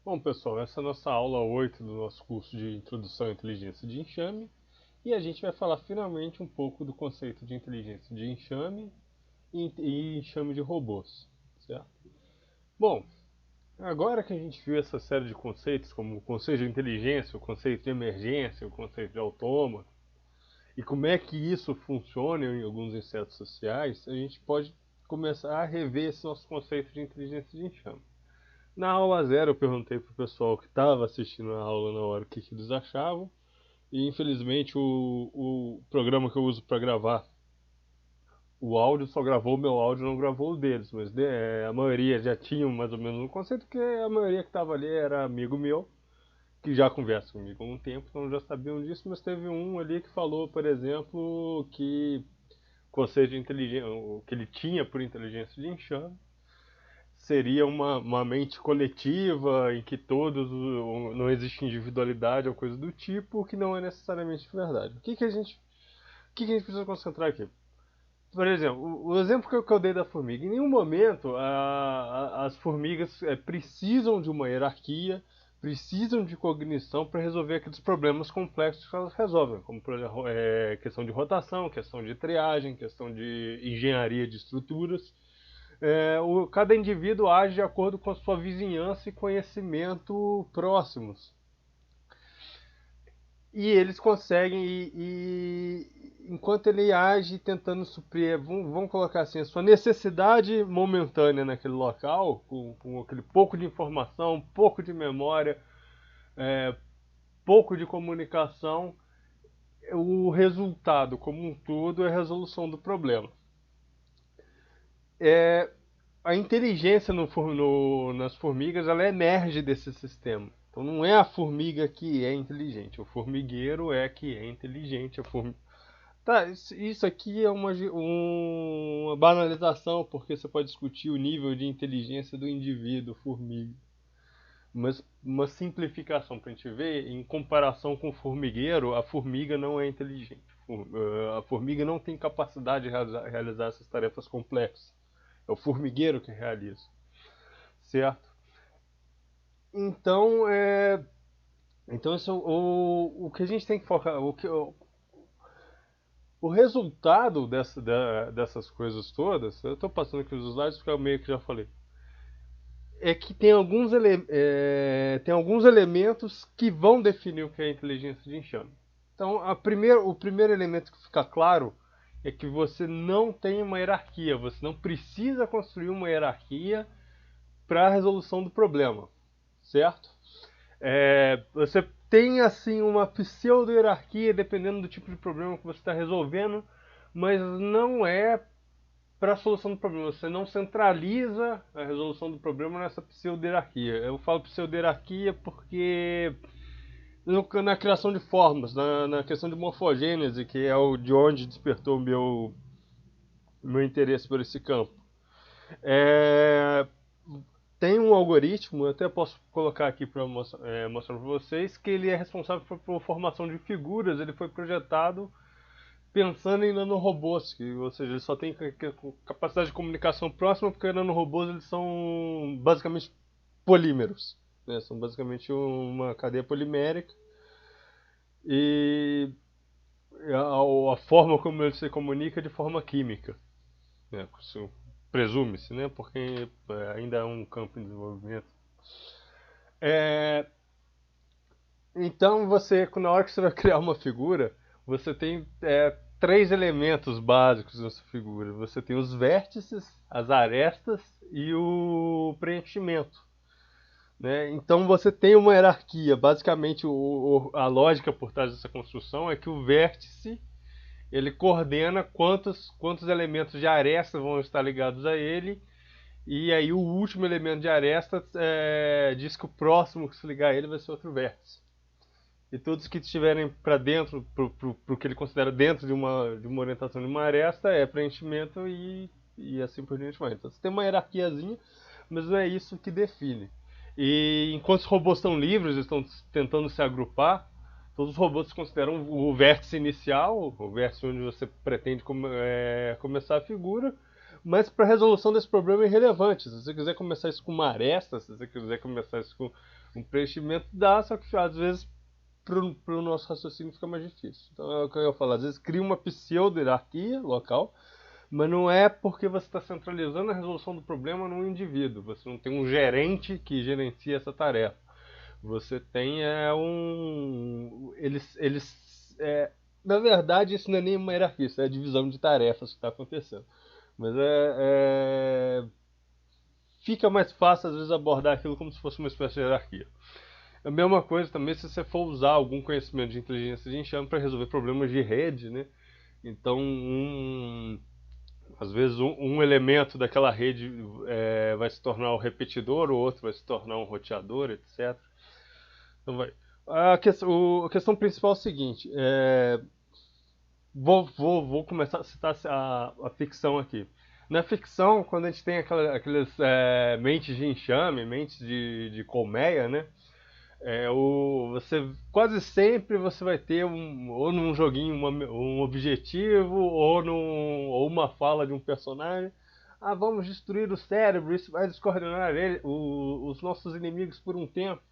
Bom, pessoal, essa é a nossa aula 8 do nosso curso de Introdução à Inteligência de Enxame e a gente vai falar finalmente um pouco do conceito de inteligência de enxame e enxame de robôs, certo? Bom, agora que a gente viu essa série de conceitos, como o conceito de inteligência, o conceito de emergência, o conceito de autômato, e como é que isso funciona em alguns insetos sociais, a gente pode começar a rever esse nosso conceito de inteligência de enxame. Na aula zero eu perguntei pro pessoal que estava assistindo a aula na hora o que eles achavam. E infelizmente o programa que eu uso para gravar o áudio só gravou o meu áudio, não gravou o deles. Mas a maioria já tinha mais ou menos um conceito, porque a maioria que estava ali era amigo meu, que já conversa comigo há um tempo, então já sabiam disso. Mas teve um ali que falou, por exemplo, que o conceito de inteligência, o que ele tinha por inteligência de enxame seria uma mente coletiva em que todos não existe individualidade ou coisa do tipo, o que não é necessariamente verdade. O que a gente precisa concentrar aqui? Por exemplo, o exemplo que eu dei da formiga. Em nenhum momento as formigas precisam de uma hierarquia, precisam de cognição para resolver aqueles problemas complexos que elas resolvem, como por exemplo, questão de rotação, questão de triagem, questão de engenharia de estruturas. Cada indivíduo age de acordo com a sua vizinhança e conhecimento próximos. E eles conseguem, enquanto ele age tentando suprir, vamos colocar assim, a sua necessidade momentânea naquele local, com aquele pouco de informação, pouco de memória, é, pouco de comunicação, o resultado como um todo é a resolução do problema. A inteligência nas formigas ela emerge desse sistema. Então não é a formiga que é inteligente, o formigueiro é que é inteligente. Tá, isso aqui é uma banalização, porque você pode discutir o nível de inteligência do indivíduo formiga. Mas uma simplificação para a gente ver, em comparação com o formigueiro, a formiga não é inteligente. A formiga não tem capacidade de realizar essas tarefas complexas. É o formigueiro que realiza, certo? Então, isso, o que a gente tem que focar, o resultado dessas coisas todas, eu estou passando aqui os slides porque eu meio que já falei, é que tem alguns elementos que vão definir o que é inteligência de enxame. Então, o primeiro elemento que fica claro é que você não tem uma hierarquia, você não precisa construir uma hierarquia para a resolução do problema, certo? Você tem assim uma pseudo-hierarquia dependendo do tipo de problema que você está resolvendo, mas não é para a solução do problema. Você não centraliza a resolução do problema nessa pseudo-hierarquia. Eu falo pseudo-hierarquia porque na criação de formas, na questão de morfogênese, que é de onde despertou o meu interesse por esse campo. Tem um algoritmo, eu até posso colocar aqui para mostrar para vocês, que ele é responsável por formação de figuras. Ele foi projetado pensando em nanorobôs, ou seja, ele só tem capacidade de comunicação próxima, porque nanorobôs eles são basicamente polímeros, né? São basicamente uma cadeia polimérica e a forma como ele se comunica é de forma química, né? Presume-se, né? Porque ainda é um campo em desenvolvimento. Então, na hora que você vai criar uma figura, você tem três elementos básicos nessa figura. Você tem os vértices, as arestas e o preenchimento, né? Então você tem uma hierarquia. Basicamente, a lógica por trás dessa construção é que o vértice ele coordena quantos elementos de aresta vão estar ligados a ele, e aí o último elemento de aresta diz que o próximo que se ligar a ele vai ser outro vértice. E todos que estiverem para dentro, para o que ele considera dentro de uma orientação de uma aresta, é preenchimento e assim por diante. Então você tem uma hierarquiazinha, mas não é isso que define. E enquanto os robôs estão livres, estão tentando se agrupar, todos os robôs consideram o vértice inicial, o vértice onde você pretende começar a figura, mas para a resolução desse problema é irrelevante. Se você quiser começar isso com uma aresta, se você quiser começar isso com um preenchimento, dá, só que às vezes para o nosso raciocínio fica mais difícil. Então é o que eu falo, às vezes cria uma pseudo-hierarquia local, mas não é porque você está centralizando a resolução do problema num indivíduo. Você não tem um gerente que gerencia essa tarefa. Você tem na verdade, isso não é nem uma hierarquia, isso é a divisão de tarefas que está acontecendo. Mas fica mais fácil, às vezes, abordar aquilo como se fosse uma espécie de hierarquia. A mesma coisa também se você for usar algum conhecimento de inteligência de enxame para resolver problemas de rede, né? Então, às vezes, um elemento daquela rede vai se tornar o repetidor, o outro vai se tornar um roteador, etc. Então, a questão principal é o seguinte: vou começar a citar a ficção aqui. Na ficção, quando a gente tem aquelas mentes de enxame, mentes de colmeia, né? Quase sempre você vai ter ou num joguinho um objetivo ou uma fala de um personagem. Ah, vamos destruir o cérebro, isso vai descoordenar os nossos inimigos por um tempo.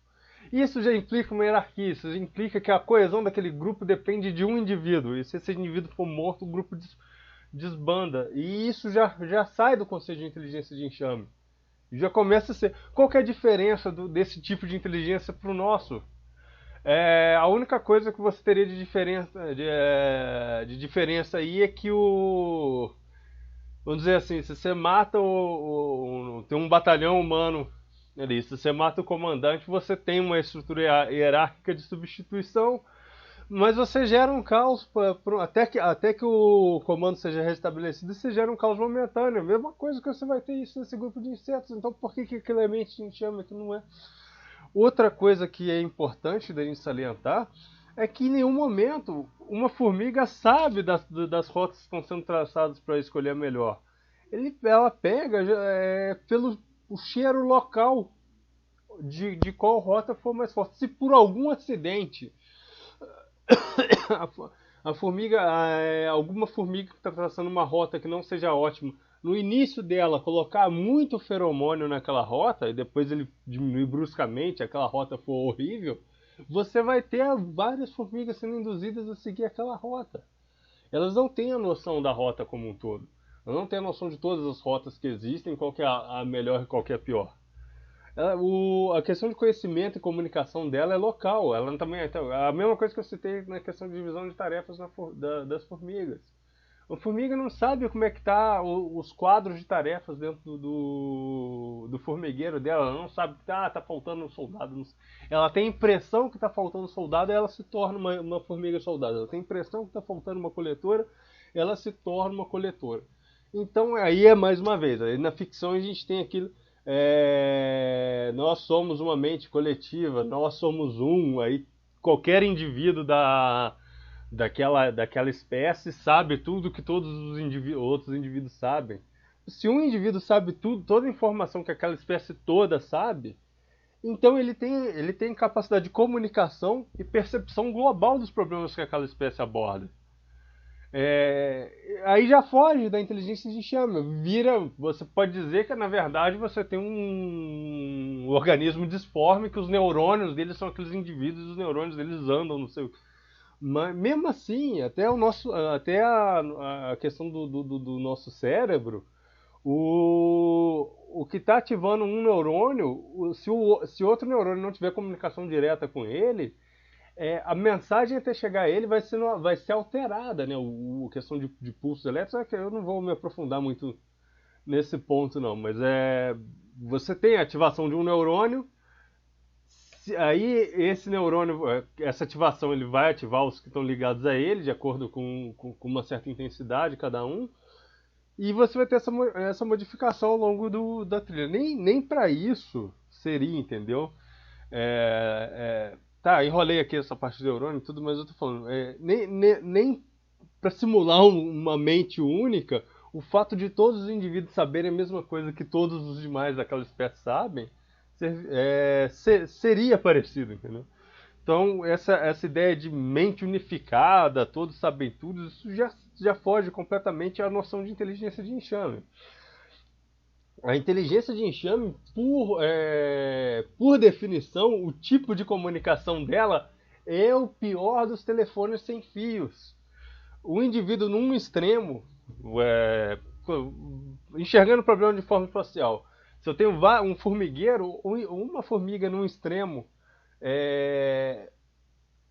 Isso já implica uma hierarquia, isso já implica que a coesão daquele grupo depende de um indivíduo. E se esse indivíduo for morto, o grupo desbanda. E isso já sai do conceito de inteligência de enxame. Já começa a ser. Qual que é a diferença desse tipo de inteligência para o nosso? A única coisa que você teria de diferença aí é que vamos dizer assim, se você mata tem um batalhão humano ali, se você mata o comandante, você tem uma estrutura hierárquica de substituição, mas você gera um caos até que o comando seja restabelecido, você gera um caos momentâneo. A mesma coisa que você vai ter isso nesse grupo de insetos. Então por que aquele elemento a gente chama que não é? Outra coisa que é importante da gente salientar é que em nenhum momento uma formiga sabe das rotas que estão sendo traçadas para escolher a melhor. Ela pega pelo o cheiro local de qual rota for mais forte. Se por algum acidente alguma formiga que está traçando uma rota que não seja ótima, no início dela colocar muito feromônio naquela rota e depois ele diminuir bruscamente, aquela rota for horrível, você vai ter várias formigas sendo induzidas a seguir aquela rota. Elas não têm a noção da rota como um todo. Elas não têm a noção de todas as rotas que existem, qual que é a melhor e qual que é a pior. A questão de conhecimento e comunicação dela é local. Ela também a mesma coisa que eu citei na questão de divisão de tarefas das formigas. A formiga não sabe como é que tá os quadros de tarefas dentro do formigueiro dela. Ela não sabe que tá faltando um soldado. Ela tem a impressão que tá faltando um soldado, ela se torna uma formiga soldado. Ela tem a impressão que tá faltando uma coletora, ela se torna uma coletora. Então aí é mais uma vez, aí na ficção a gente tem aquilo. Nós somos uma mente coletiva, nós somos aí qualquer indivíduo daquela espécie sabe tudo que todos os outros indivíduos sabem. Se um indivíduo sabe tudo, toda a informação que aquela espécie toda sabe, então ele tem capacidade de comunicação e percepção global dos problemas que aquela espécie aborda. Aí já foge da inteligência de enxame. Você pode dizer que na verdade você tem um organismo disforme, que os neurônios deles são aqueles indivíduos e os neurônios deles andam no seu. Mas mesmo assim, até a questão do nosso cérebro, o que está ativando um neurônio, se outro neurônio não tiver comunicação direta com ele, a mensagem até chegar a ele vai ser alterada, né? A questão de pulsos elétricos, eu não vou me aprofundar muito nesse ponto não, mas você tem a ativação de um neurônio, aí esse neurônio, essa ativação ele vai ativar os que estão ligados a ele, de acordo com uma certa intensidade cada um, e você vai ter essa modificação ao longo da trilha. Nem para isso seria, entendeu? Tá, enrolei aqui essa parte do neurônio e tudo, mas eu tô falando, nem para simular uma mente única, o fato de todos os indivíduos saberem a mesma coisa que todos os demais daquela espécie sabem, seria parecido, entendeu? Então, essa ideia de mente unificada, todos sabem tudo, isso já foge completamente à noção de inteligência de enxame. A inteligência de enxame, por definição, o tipo de comunicação dela é o pior dos telefones sem fios. O indivíduo num extremo, enxergando o problema de forma espacial. Se eu tenho um formigueiro, uma formiga num extremo,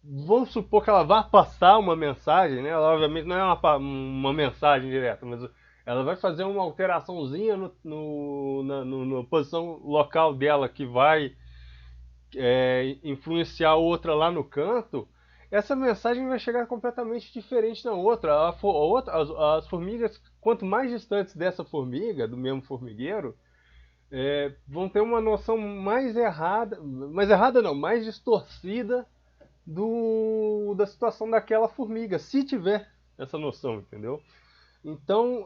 vamos supor que ela vá passar uma mensagem, né? Ela obviamente não é uma mensagem direta, mas ela vai fazer uma alteraçãozinha na posição local dela que vai influenciar outra lá no canto. Essa mensagem vai chegar completamente diferente da outra. As formigas, quanto mais distantes dessa formiga, do mesmo formigueiro, vão ter uma noção mais errada não, mais distorcida da situação daquela formiga, se tiver essa noção, entendeu? Então,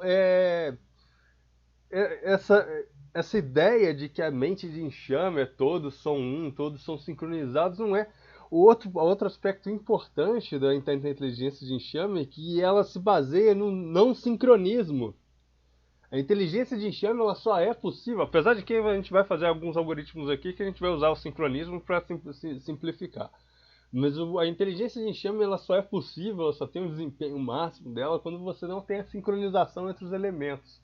essa ideia de que a mente de enxame todos são todos são sincronizados, não é. Outro aspecto importante da inteligência de enxame é que ela se baseia no não sincronismo. A inteligência de enxame ela só é possível, apesar de que a gente vai fazer alguns algoritmos aqui que a gente vai usar o sincronismo para simplificar. Mas a inteligência de enxame ela só é possível, ela só tem o desempenho máximo dela quando você não tem a sincronização entre os elementos.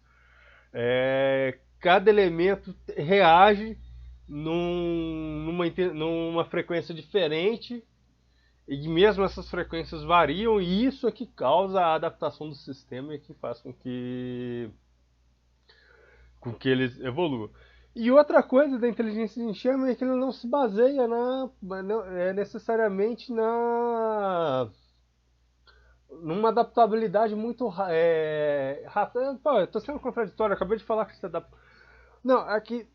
Cada elemento reage numa frequência diferente e mesmo essas frequências variam e isso é que causa a adaptação do sistema e que faz com que eles evoluam. E outra coisa da inteligência de enxame é que ela não se baseia necessariamente numa adaptabilidade muito rápida. Eu tô sendo contraditório, eu acabei de falar que se adapta. Não, aqui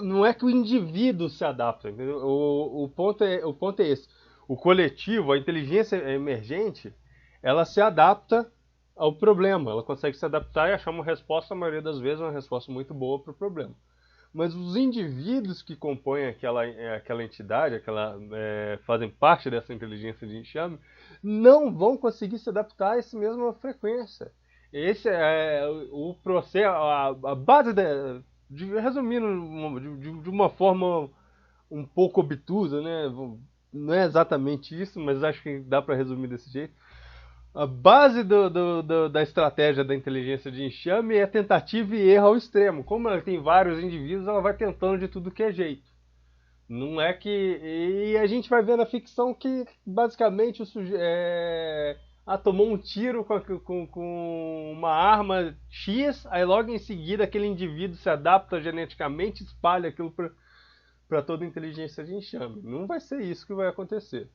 não é que o indivíduo se adapta, entendeu? O ponto é esse. O coletivo, a inteligência emergente, ela se adapta ao problema. Ela consegue se adaptar e achar uma resposta, a maioria das vezes, uma resposta muito boa para o problema. Mas os indivíduos que compõem aquela entidade, fazem parte dessa inteligência de enxame, não vão conseguir se adaptar a essa mesma frequência. Esse é o processo, a base resumindo de uma forma um pouco obtusa, né? Não é exatamente isso, mas acho que dá para resumir desse jeito. A base da estratégia da inteligência de enxame é tentativa e erro ao extremo. Como ela tem vários indivíduos, ela vai tentando de tudo que é jeito. Não é que... E a gente vai ver na ficção que, basicamente, o sujeito tomou um tiro com uma arma X, aí logo em seguida aquele indivíduo se adapta geneticamente e espalha aquilo para toda a inteligência de enxame. Não vai ser isso que vai acontecer.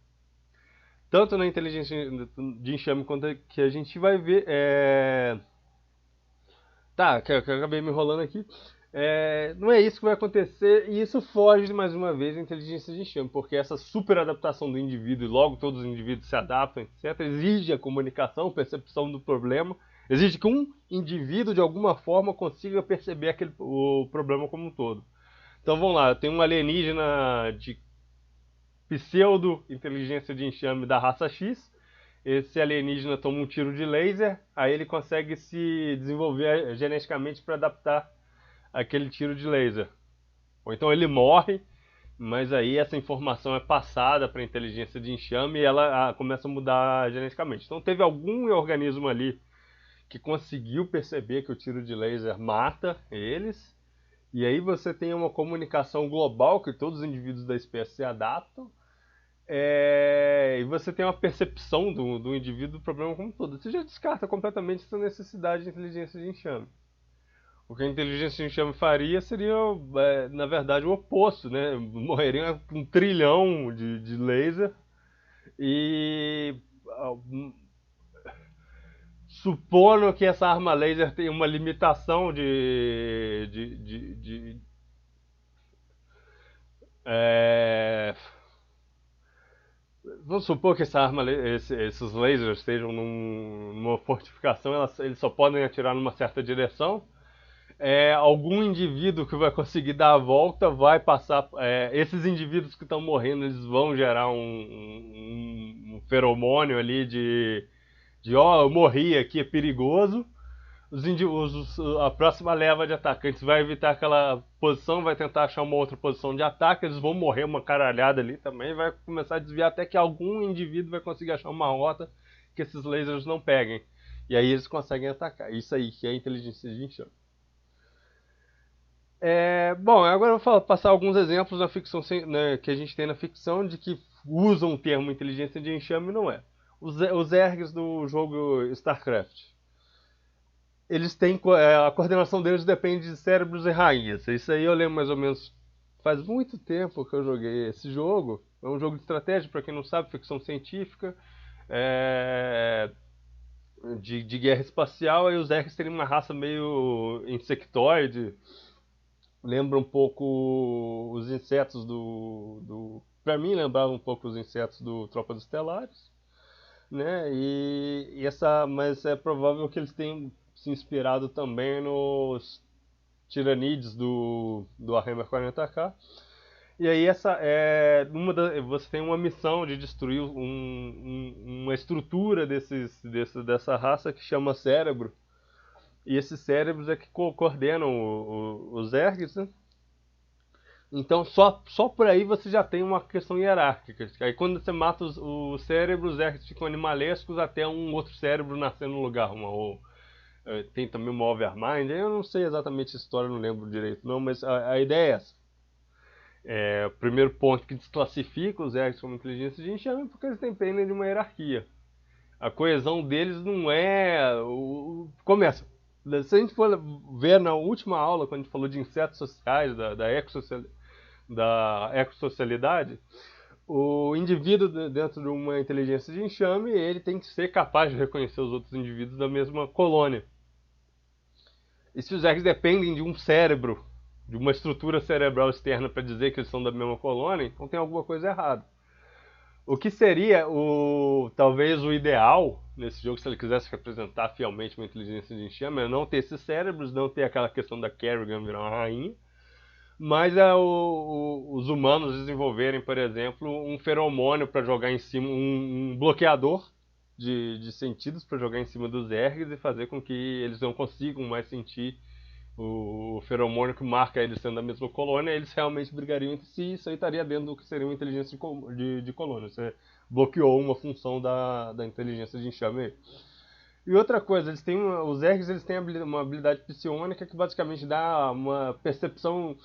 Tanto na inteligência de enxame quanto que a gente vai ver. Tá, que eu acabei me enrolando aqui. Não é isso que vai acontecer, e isso foge mais uma vez da inteligência de enxame, porque essa super adaptação do indivíduo, e logo todos os indivíduos se adaptam, etc., exige a comunicação, percepção do problema, exige que um indivíduo de alguma forma consiga perceber o problema como um todo. Então vamos lá, tem um alienígena de pseudo-inteligência de enxame da raça X. Esse alienígena toma um tiro de laser, aí ele consegue se desenvolver geneticamente para adaptar aquele tiro de laser. Ou então ele morre, mas aí essa informação é passada para a inteligência de enxame e ela começa a mudar geneticamente. Então teve algum organismo ali que conseguiu perceber que o tiro de laser mata eles, e aí você tem uma comunicação global que todos os indivíduos da espécie se adaptam, e você tem uma percepção do indivíduo do problema como um todo. Você já descarta completamente essa necessidade de inteligência de enxame. O que a inteligência de enxame faria seria, na verdade, o oposto, né? Morreria um trilhão de laser e... supondo que essa arma laser tem uma limitação vamos supor que esses lasers estejam numa fortificação, eles só podem atirar numa certa direção. Algum indivíduo que vai conseguir dar a volta vai passar. Esses indivíduos que estão morrendo, eles vão gerar um feromônio ali De ó, eu morri aqui, é perigoso. A próxima leva de atacantes vai evitar aquela posição, vai tentar achar uma outra posição de ataque, eles vão morrer uma caralhada ali também, vai começar a desviar até que algum indivíduo vai conseguir achar uma rota que esses lasers não peguem. E aí eles conseguem atacar. Isso aí que é inteligência de enxame. Bom, agora eu vou passar alguns exemplos da ficção, né, que a gente tem na ficção de que usam o termo inteligência de enxame e não é. Os Zergs do jogo StarCraft. Eles têm a coordenação deles depende de cérebros e rainhas. Isso aí eu lembro mais ou menos. Faz muito tempo que eu joguei esse jogo. É um jogo de estratégia, para quem não sabe, ficção científica, de guerra espacial. E os Zergs teriam uma raça meio insectoide. Lembra um pouco os insetos para mim lembrava um pouco os insetos do Tropa dos Estelares, né? Mas é provável que eles tenham se inspirado também nos Tiranides do Warhammer 40k. E aí você tem uma missão de destruir uma estrutura dessa raça que chama cérebro. E esses cérebros é que coordenam os Zergs, né? Então só por aí você já tem uma questão hierárquica. Aí quando você mata os cérebros, os Zergs ficam animalescos até um outro cérebro nascer no lugar. Tem também uma Overmind. Eu não sei exatamente a história, não lembro direito não, mas a ideia é essa. O primeiro ponto que desclassifica os Zergs como inteligência de enxame é porque eles dependem de uma hierarquia. A coesão deles não é... Começa. Se a gente for ver na última aula, quando a gente falou de insetos sociais, da ecossocialidade, o indivíduo dentro de uma inteligência de enxame, ele tem que ser capaz de reconhecer os outros indivíduos da mesma colônia. E se os Zergs dependem de um cérebro, de uma estrutura cerebral externa para dizer que eles são da mesma colônia, então tem alguma coisa errada. O que seria talvez o ideal nesse jogo, se ele quisesse representar fielmente uma inteligência de enxame, é não ter esses cérebros, não ter aquela questão da Kerrigan virar uma rainha, mas os humanos desenvolverem, por exemplo, um feromônio para jogar em cima, um bloqueador de sentidos para jogar em cima dos Zergs e fazer com que eles não consigam mais sentir o feromônio que marca eles sendo da mesma colônia, eles realmente brigariam entre si, isso aí estaria dentro do que seria uma inteligência de colônia. Você bloqueou uma função da inteligência de enxame. E outra coisa, os Zergs eles têm uma habilidade psionica que basicamente dá uma percepção,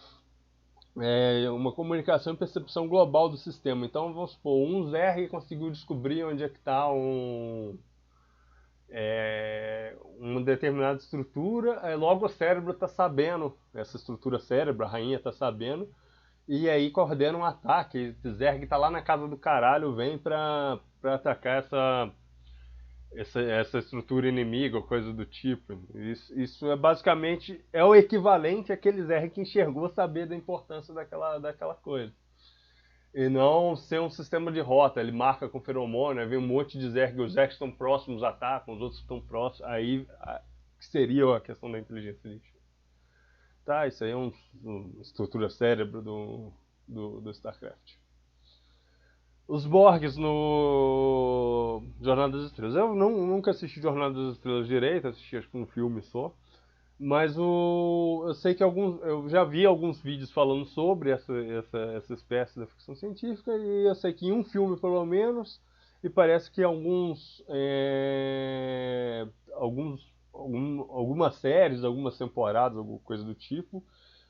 uma comunicação e percepção global do sistema. Então, vamos supor, um Zerg conseguiu descobrir onde é que está uma determinada estrutura, aí logo o cérebro está sabendo, essa estrutura cérebro, a rainha está sabendo, e aí coordena um ataque. Esse Zerg está lá na casa do caralho, vem para atacar essa estrutura inimiga ou coisa do tipo. Isso é basicamente o equivalente àquele Zerg que enxergou saber da importância daquela coisa. E não ser um sistema de rota, ele marca com feromônio, aí vem um monte de Zerg, os Zergs estão próximos, atacam, os outros estão próximos, aí seria a questão da inteligência de enxame. Tá, isso aí é uma estrutura cérebro do StarCraft. Os Borgs no Jornada das Estrelas. Eu nunca assisti Jornada das Estrelas direito, assisti acho que um filme só. Mas eu sei que eu já vi alguns vídeos falando sobre essa espécie da ficção científica, e eu sei que em um filme pelo menos, e parece que algumas séries, algumas temporadas, alguma coisa do tipo,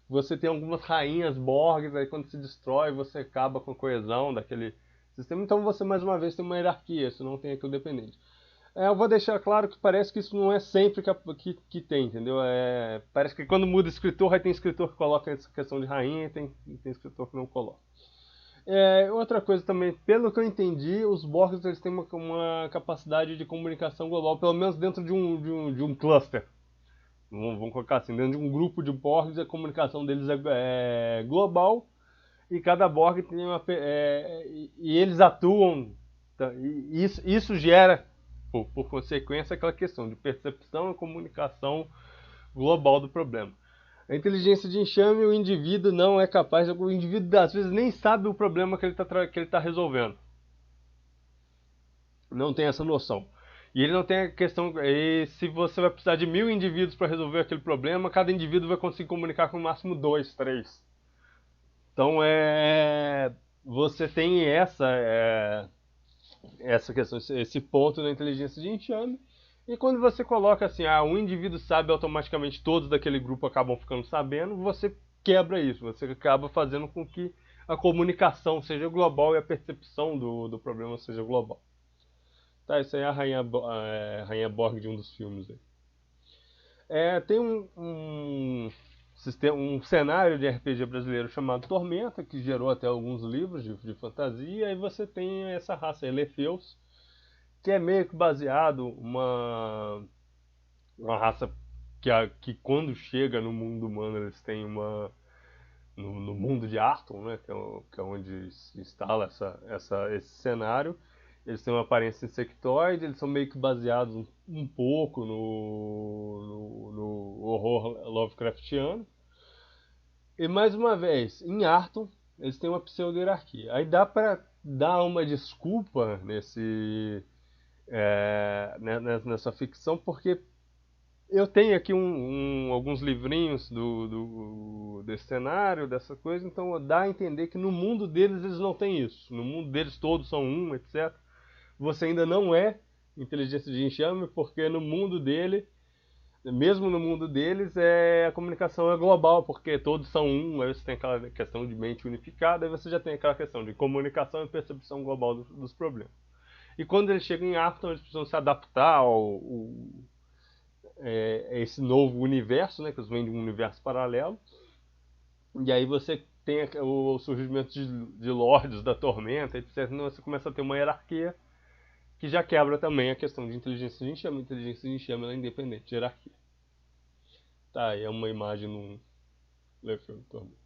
você tem algumas rainhas Borgs, aí quando se destrói você acaba com a coesão daquele sistema, então você mais uma vez tem uma hierarquia, você não tem aquilo dependente. Eu vou deixar claro que parece que isso não é sempre que tem, entendeu? Parece que quando muda escritor, aí tem escritor que coloca essa questão de rainha e tem escritor que não coloca. Outra coisa também, pelo que eu entendi, os Borgs eles têm uma capacidade de comunicação global, pelo menos dentro de um cluster. Vamos colocar assim, dentro de um grupo de Borgs a comunicação deles é global, e cada Borg tem e eles atuam, e isso gera, por consequência, aquela questão de percepção e comunicação global do problema. A inteligência de enxame, o indivíduo não é capaz, o indivíduo às vezes nem sabe o problema que ele está resolvendo. Não tem essa noção. E ele não tem a questão, e se você vai precisar de 1000 indivíduos para resolver aquele problema, cada indivíduo vai conseguir comunicar com no máximo 2, 3. Então você tem essa questão, esse ponto na inteligência de enxame. E quando você coloca assim, um indivíduo sabe, automaticamente todos daquele grupo acabam ficando sabendo, você quebra isso, você acaba fazendo com que a comunicação seja global e a percepção do problema seja global. Tá, isso aí é a Rainha Borg de um dos filmes aí. Tem um cenário de RPG brasileiro chamado Tormenta, que gerou até alguns livros de fantasia, e você tem essa raça, Elefeus, que é meio que baseado uma raça que quando chega no mundo humano eles têm no mundo de Arton, né, que é onde se instala esse cenário. Eles têm uma aparência insectoide, eles são meio que baseados um pouco no horror Lovecraftiano. E mais uma vez, em Arton, eles têm uma pseudo-hierarquia. Aí dá pra dar uma desculpa nessa ficção, porque eu tenho aqui alguns livrinhos desse cenário, dessa coisa, então dá a entender que no mundo deles eles não têm isso. No mundo deles todos são um, etc. Você ainda não é inteligência de enxame, porque no mundo dele, mesmo no mundo deles, a comunicação é global, porque todos são um, aí você tem aquela questão de mente unificada, aí você já tem aquela questão de comunicação e percepção global dos problemas. E quando eles chegam em Arton, eles precisam se adaptar a esse novo universo, né, que eles vêm de um universo paralelo. E aí você tem o surgimento de lords da tormenta, etc. Então você começa a ter uma hierarquia que já quebra também a questão de inteligência de enxame. A inteligência de enxame ela é independente de hierarquia. Tá, aí é uma imagem num Lefeu Tormenta.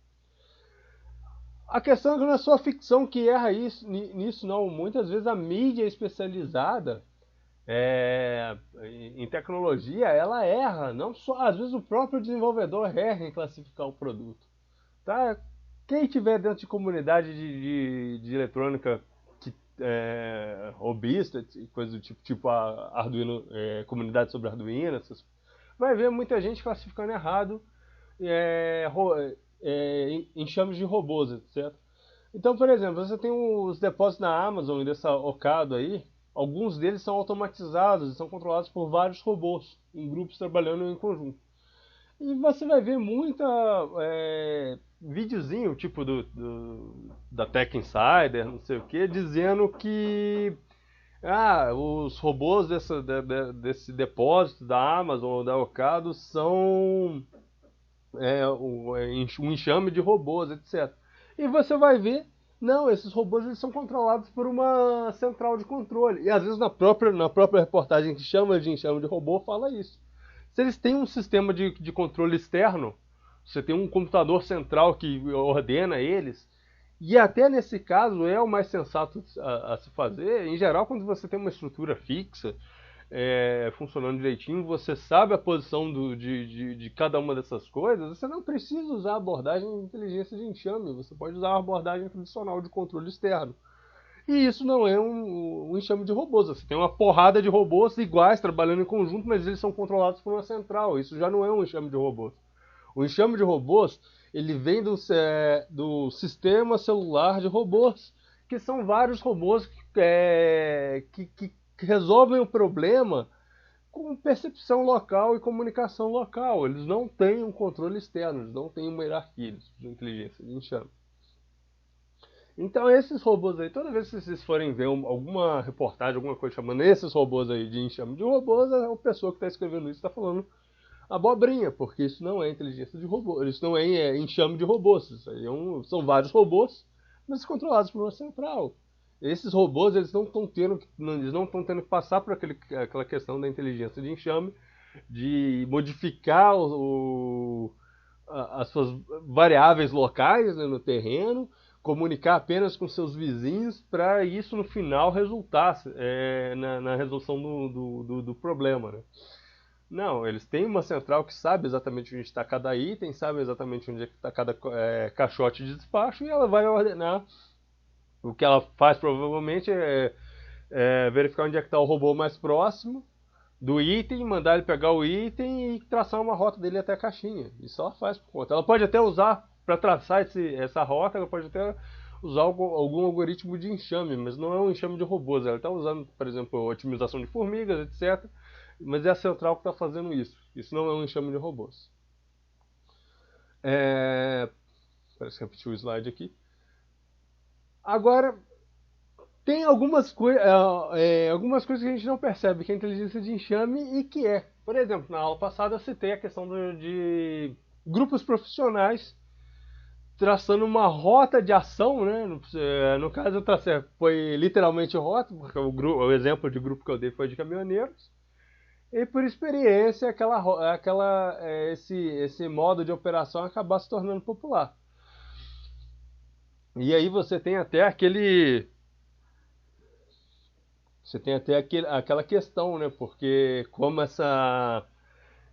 A questão é que não é só a ficção que erra nisso, não. Muitas vezes a mídia especializada em tecnologia, ela erra. Não só, às vezes o próprio desenvolvedor erra em classificar o produto. Tá? Quem tiver dentro de comunidade de eletrônica robista, coisa do tipo a Arduino, comunidade sobre Arduino, vai ver muita gente classificando errado enxames de robôs, etc. Então, por exemplo, você tem os depósitos na Amazon e dessa Ocado aí, alguns deles são automatizados e são controlados por vários robôs, em grupos trabalhando em conjunto. E você vai ver muita videozinho, tipo da Tech Insider, não sei o que, dizendo que os robôs desse depósito da Amazon ou da Ocado são um enxame de robôs, etc. E você vai ver, não, esses robôs eles são controlados por uma central de controle. E às vezes na própria reportagem que chama de enxame de robô fala isso. Se eles têm um sistema de controle externo, você tem um computador central que ordena eles, e até nesse caso é o mais sensato a se fazer. Em geral, quando você tem uma estrutura fixa, funcionando direitinho, você sabe a posição de cada uma dessas coisas, você não precisa usar a abordagem de inteligência de enxame, você pode usar a abordagem tradicional de controle externo. E isso não é um enxame de robôs. Você tem uma porrada de robôs iguais trabalhando em conjunto, mas eles são controlados por uma central. Isso já não é um enxame de robôs. O enxame de robôs ele vem do sistema celular de robôs, que são vários robôs que resolvem o problema com percepção local e comunicação local. Eles não têm um controle externo, eles não têm uma hierarquia de inteligência de enxame. Então esses robôs aí, toda vez que vocês forem ver alguma reportagem, alguma coisa chamando esses robôs aí de enxame de robôs, a pessoa que está escrevendo isso está falando abobrinha, porque isso não é inteligência de robô, isso não é enxame de robôs, isso aí são vários robôs, mas controlados por uma central. Esses robôs eles não estão tendo que passar por aquela questão da inteligência de enxame, de modificar as suas variáveis locais, né, no terreno, comunicar apenas com seus vizinhos para isso no final resultar na resolução do problema, né? Não, eles têm uma central que sabe exatamente onde está cada item, sabe exatamente onde está cada caixote de despacho, e ela vai ordenar. O que ela faz provavelmente é verificar onde é que está o robô mais próximo do item, mandar ele pegar o item e traçar uma rota dele até a caixinha. Isso ela faz por conta. Ela pode até usar, para traçar essa rota, ela pode até usar algum algoritmo de enxame, mas não é um enxame de robôs. Ela está usando, por exemplo, otimização de formigas, etc. Mas é a central que está fazendo isso. Isso não é um enxame de robôs. Parece que repetiu o slide aqui. Agora, tem algumas coisas que a gente não percebe que é inteligência de enxame e que é. Por exemplo, na aula passada eu citei a questão de grupos profissionais traçando uma rota de ação, né? No caso eu tracei, foi literalmente rota, porque o exemplo de grupo que eu dei foi de caminhoneiros. E por experiência, esse modo de operação acabar se tornando popular. E aí você tem até aquela questão, né? Porque como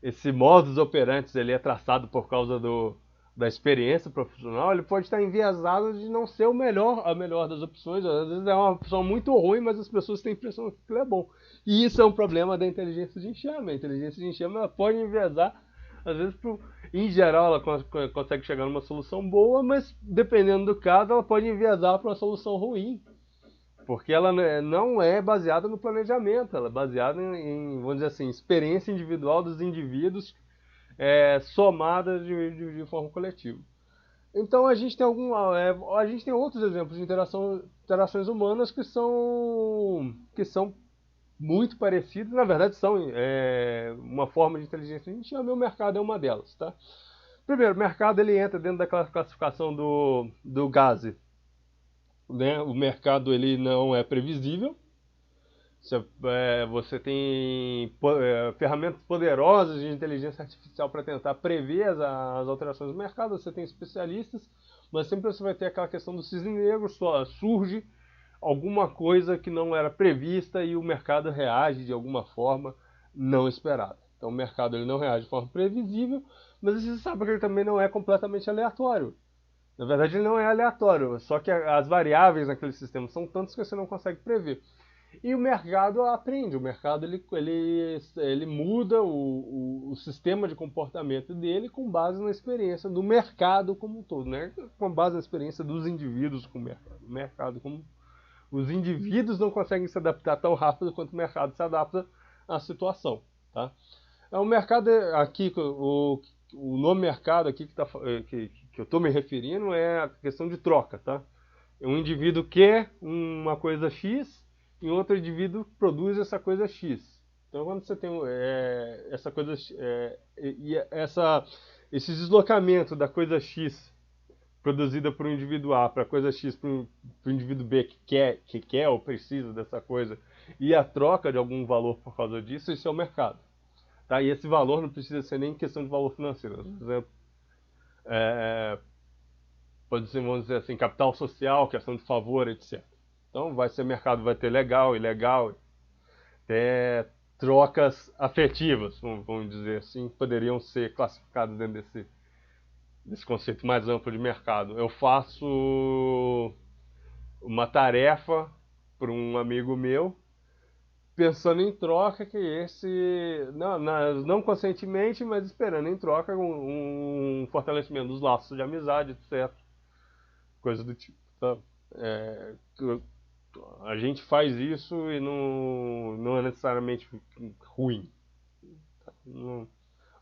esse modus operandi ele é traçado por causa da experiência profissional, ele pode estar enviesado de não ser a melhor das opções. Às vezes é uma opção muito ruim, mas as pessoas têm a impressão que aquilo é bom. E isso é um problema da inteligência de enxame. A inteligência de enxame ela pode enviesar, às vezes, em geral, ela consegue chegar numa solução boa, mas dependendo do caso, ela pode enviesar para uma solução ruim. Porque ela não é baseada no planejamento, ela é baseada vamos dizer assim, experiência individual dos indivíduos somada de forma coletiva. Então a gente tem outros exemplos de interações humanas que são muito parecidos, na verdade são uma forma de inteligência. A gente chama o mercado é uma delas, tá? Primeiro, o mercado ele entra dentro daquela classificação do Gazi, né? O mercado ele não é previsível. Você tem ferramentas poderosas de inteligência artificial para tentar prever as alterações do mercado. Você tem especialistas, mas sempre você vai ter aquela questão do cisne negro. Surge alguma coisa que não era prevista e o mercado reage de alguma forma não esperada. Então o mercado ele não reage de forma previsível, mas você sabe que ele também não é completamente aleatório. Na verdade ele não é aleatório, só que as variáveis naquele sistema são tantas que você não consegue prever. E o mercado aprende, o mercado ele muda o sistema de comportamento dele com base na experiência do mercado como um todo, né? Com base na experiência dos indivíduos com o mercado. O mercado como os indivíduos não conseguem se adaptar tão rápido quanto o mercado se adapta à situação, tá? O mercado aqui, o nome mercado aqui que eu estou me referindo é a questão de troca, tá? Um indivíduo quer uma coisa X e outro indivíduo produz essa coisa X. Então, quando você tem essa coisa esse deslocamento da coisa X produzida por um indivíduo A para a coisa X para o indivíduo B que quer ou precisa dessa coisa e a troca de algum valor por causa disso, isso é o mercado. Tá? E esse valor não precisa ser nem questão de valor financeiro. Por exemplo, pode ser, vamos dizer assim, capital social, questão de favor, etc. Então vai ser mercado, vai ter legal, ilegal, até trocas afetivas, vamos dizer assim, poderiam ser classificadas dentro desse conceito mais amplo de mercado. Eu faço uma tarefa para um amigo meu, pensando em troca que não conscientemente, mas esperando em troca um fortalecimento dos laços de amizade, etc. Coisa do tipo. Tá? A gente faz isso e não é necessariamente ruim.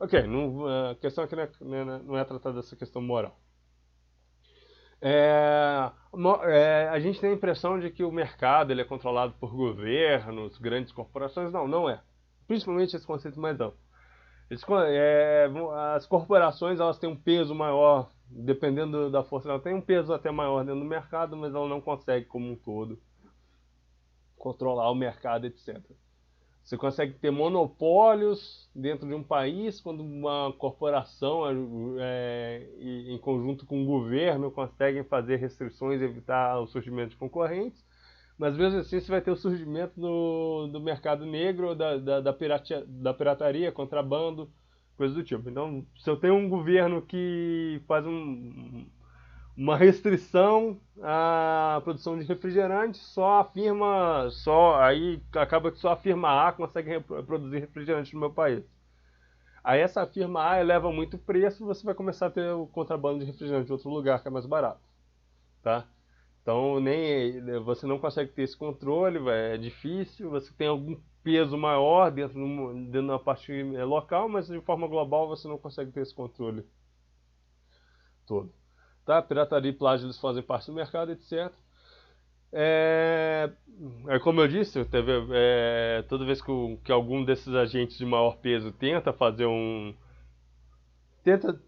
Ok, a questão aqui não é tratada dessa questão moral. A gente tem a impressão de que o mercado ele é controlado por governos, grandes corporações. Não é. Principalmente esse conceito mais amplo. As corporações elas têm um peso maior, dependendo da força, ela tem um peso até maior dentro do mercado, mas ela não consegue, como um todo, controlar o mercado, etc. Você consegue ter monopólios dentro de um país quando uma corporação, em conjunto com o governo, conseguem fazer restrições e evitar o surgimento de concorrentes. Mas mesmo assim você vai ter o surgimento do mercado negro, da pirataria, contrabando, coisas do tipo. Então, se eu tenho um governo que faz uma restrição à produção de refrigerante, só a firma, só aí acaba que só a firma A consegue produzir refrigerante no meu país. Aí essa firma A eleva muito o preço, você vai começar a ter o contrabando de refrigerante de outro lugar que é mais barato, tá? Então nem você não consegue ter esse controle, é difícil, você tem algum peso maior dentro da parte local, mas de forma global você não consegue ter esse controle todo. Tá? Pirataria e plágio eles fazem parte do mercado, etc. É, como eu disse, toda vez que algum desses agentes de maior peso tenta fazer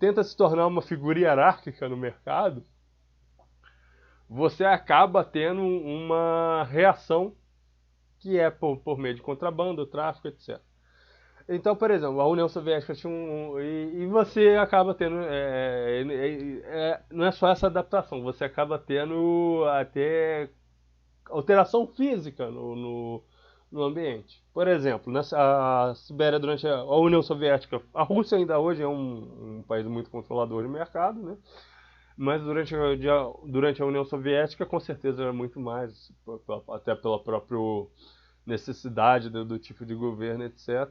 tenta se tornar uma figura hierárquica no mercado, você acaba tendo uma reação que é por meio de contrabando, tráfico, etc. Então, por exemplo, a União Soviética tinha e você acaba tendo. Não é só essa adaptação, você acaba tendo até alteração física no ambiente. Por exemplo, a Sibéria durante a União Soviética, a Rússia ainda hoje é um país muito controlador de mercado, né? Mas durante a União Soviética, com certeza era muito mais, até pela própria necessidade do tipo de governo, etc.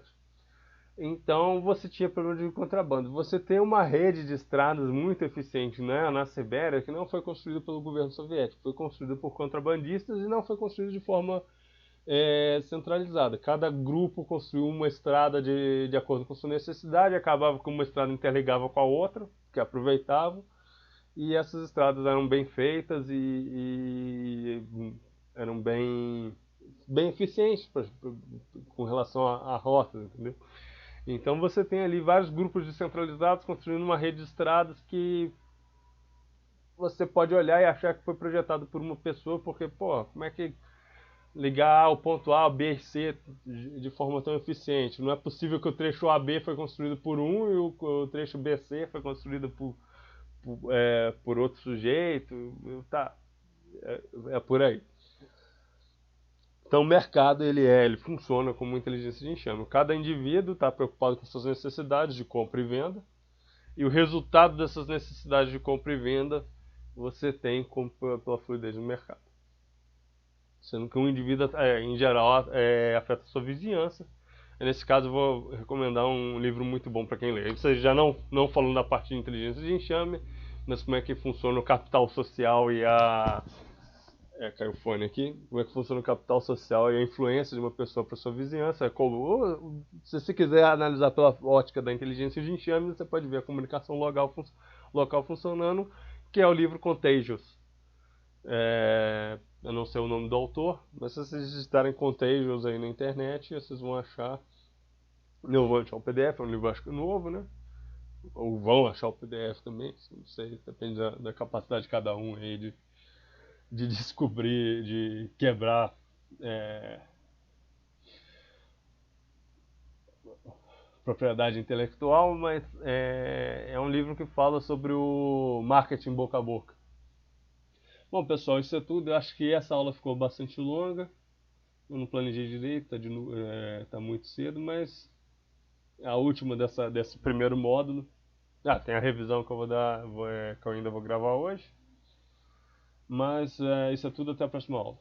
Então você tinha problema de contrabando. Você tem uma rede de estradas muito eficiente, né, na Sibéria que não foi construída pelo governo soviético, foi construída por contrabandistas e não foi construída de forma centralizada. Cada grupo construiu uma estrada de acordo com sua necessidade, acabava que uma estrada interligava com a outra, que aproveitavam, e essas estradas eram bem feitas e eram bem eficientes com relação a rotas, entendeu? Então você tem ali vários grupos descentralizados construindo uma rede de estradas que você pode olhar e achar que foi projetado por uma pessoa, porque, pô, como é que ligar o ponto A, B e C de forma tão eficiente? Não é possível que o trecho AB foi construído por um e o trecho BC foi construído por outro sujeito. Tá, é por aí. Então o mercado ele funciona como uma inteligência de enxame. Cada indivíduo está preocupado com suas necessidades de compra e venda, e o resultado dessas necessidades de compra e venda você tem pela fluidez do mercado. Sendo que um indivíduo, em geral, afeta a sua vizinhança. E nesse caso eu vou recomendar um livro muito bom para quem lê. Isso já não falando da parte de inteligência de enxame, mas como é que funciona o capital social e a caiu o fone aqui. Como é que funciona o capital social e a influência de uma pessoa para sua vizinhança. Se você quiser analisar pela ótica da inteligência de enxame, você pode ver a comunicação local funcionando, que é o livro Contagious. Eu não sei o nome do autor, mas se vocês digitarem Contagious aí na internet, vocês vão achar. Não vão achar o PDF, é um livro acho que novo, né? Ou vão achar o PDF também, não sei, depende da capacidade de cada um aí de descobrir, de quebrar propriedade intelectual, mas é um livro que fala sobre o marketing boca a boca. Bom, pessoal, isso é tudo. Eu acho que essa aula ficou bastante longa. Eu não planejei direito, tá muito cedo, mas é a última desse primeiro módulo. Tem a revisão que eu vou dar, que eu ainda vou gravar hoje. Mas isso é tudo, até a próxima aula.